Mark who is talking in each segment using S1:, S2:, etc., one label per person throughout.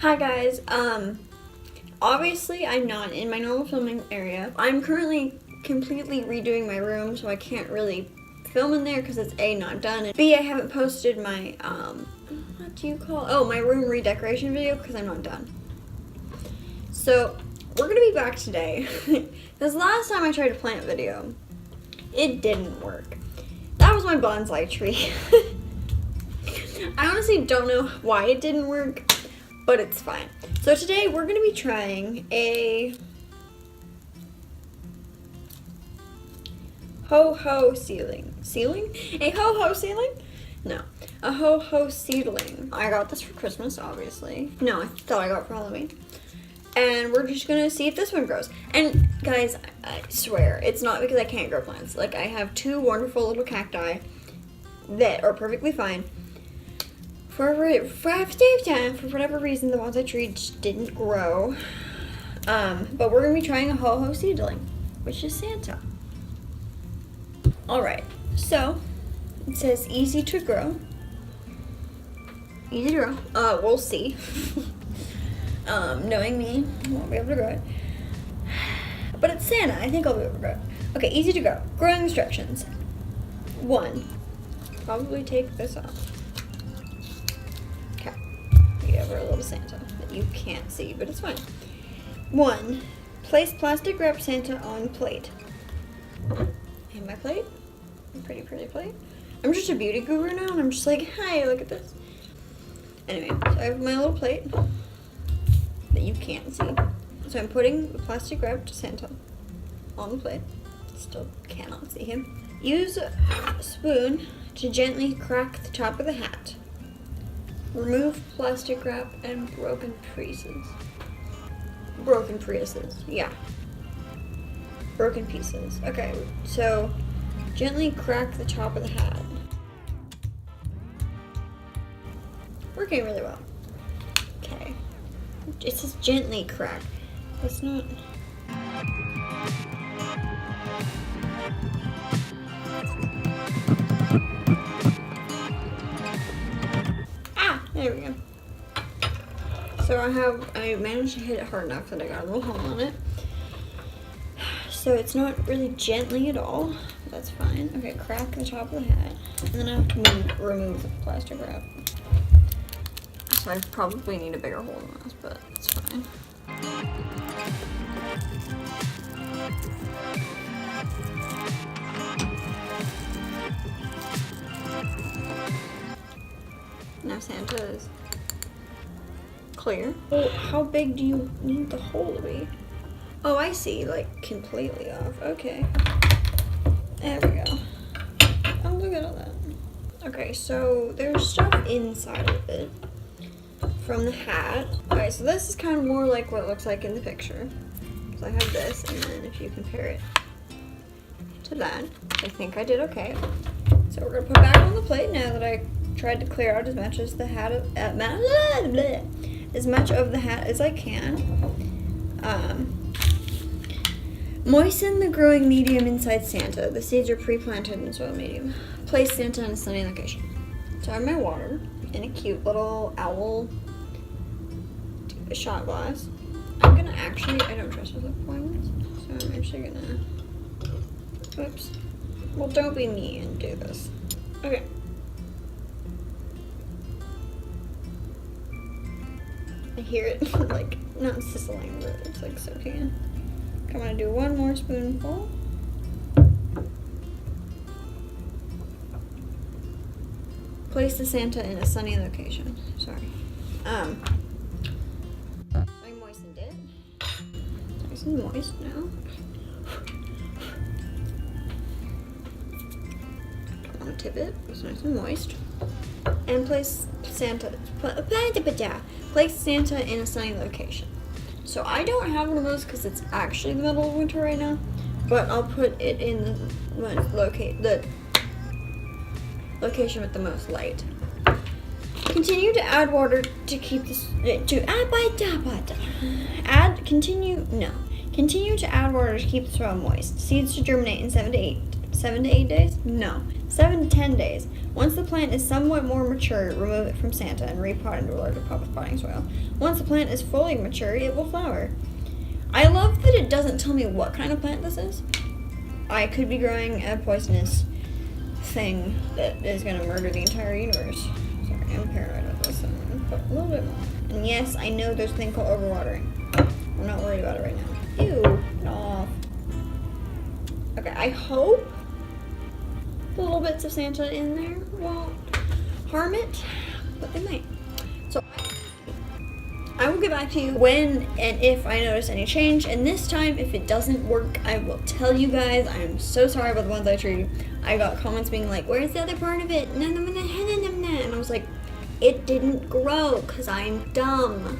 S1: Hi guys, obviously I'm not in my normal filming area. I'm currently completely redoing my room, so I can't really film in there because it's A, not done, and B, I haven't posted my, what do you call it? Oh, my room redecoration video because I'm not done. So, we're gonna be back today. Because last time I tried to plant video, it didn't work. That was my bonsai tree. I honestly don't know why it didn't work, but it's fine. So today we're going to be trying a HoHo Seedling. A HoHo Seedling? No. A HoHo Seedling. I got this for Christmas, obviously. No, I thought I got it for Halloween. And we're just going to see if this one grows. And guys, I swear, it's not because I can't grow plants. Like, I have two wonderful little cacti that are perfectly fine. For whatever reason, the bonsai tree just didn't grow. But we're going to be trying a HoHo Seedling, which is Santa. Alright, so it says easy to grow. Easy to grow. We'll see. Knowing me, I won't be able to grow it. But it's Santa. I think I'll be able to grow it. Okay, easy to grow. Growing instructions. 1. Probably take this off. We have our little Santa that you can't see, but it's fine. 1. Place plastic wrap Santa on plate. And my plate, a pretty plate. I'm just a beauty guru now, and I'm just like, hi, look at this. Anyway, so I have my little plate that you can't see. So I'm putting the plastic wrapped Santa on the plate. Still cannot see him. Use a spoon to gently crack the top of the hat. Remove plastic wrap and broken pieces. Yeah. Broken pieces. Okay, so gently crack the top of the hat. Working really well. Okay. It says gently crack. That's not... There we go. So I managed to hit it hard enough that I got a little hole on it. So it's not really gently at all. That's fine. Okay, crack the top of the hat. And then I have to remove the plastic wrap. So I probably need a bigger hole than this, but it's fine. Now Santa is clear. Oh, how big do you need the hole to be? Oh, I see, like completely off. Okay. There we go. Oh, look at all that. Okay, so there's stuff inside of it from the hat. Okay, so this is kind of more like what it looks like in the picture. So I have this, and then if you compare it to that, I think I did okay. So we're gonna put it back on the plate now that I tried to clear out as much of the hat as I can. Moisten the growing medium inside Santa. The seeds are pre-planted in soil medium. Place Santa in a sunny location. So I have my water in a cute little owl shot glass. I'm gonna actually, I don't trust myself so I'm actually gonna, oops. Well, don't be me and do this. Okay. I hear it, like, not sizzling, but it's like soaking in. I'm gonna do one more spoonful. Place the Santa in a sunny location. Sorry. I moistened it. Nice and moist now. Don't want to tip it. It's nice and moist. And place Santa in a sunny location. So I don't have one of those because it's actually the middle of winter right now, but I'll put it in the location with the most light. Continue to add water to keep this Continue to add water to keep the soil moist. Seeds to germinate in 7 to 8 days? No, 7 to 10 days. Once the plant is somewhat more mature, remove it from Santa and repot into a larger pot with potting soil. Once the plant is fully mature, it will flower. I love that it doesn't tell me what kind of plant this is. I could be growing a poisonous thing that is going to murder the entire universe. Sorry, I'm paranoid about this. I'm going to put a little bit more. And yes, I know there's a thing called overwatering. I'm not worried about it right now. Ew, get off. Okay, I hope the little bits of Santa in there won't harm it, but they might. So I will get back to you when and if I notice any change, and this time if it doesn't work, I will tell you guys. I am so sorry about the ones I treated. I got comments being like, where's the other part of it? And I was like, it didn't grow because I'm dumb.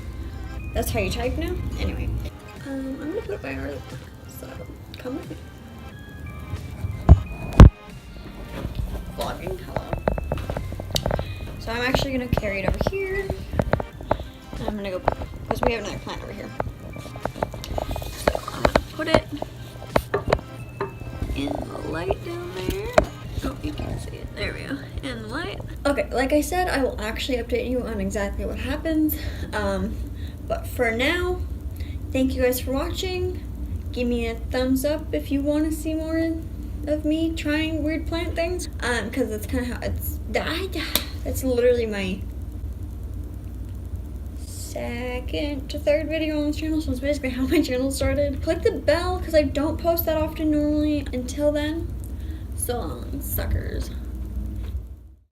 S1: That's how you type now? Anyway, I'm gonna put it by our, so come with me. Vlogging, hello. So I'm actually gonna carry it over here. And I'm gonna go, because we have another plant over here. So I'm gonna put it in the light down there. Oh, you can't see it. There we go. In the light. Okay, like I said, I will actually update you on exactly what happens. But for now, thank you guys for watching. Give me a thumbs up if you want to see more of me trying weird plant things. Because that's kind of how it's literally my second to third video on this channel, so it's basically how my channel started. Click the bell because I don't post that often normally. Until then, so long, suckers.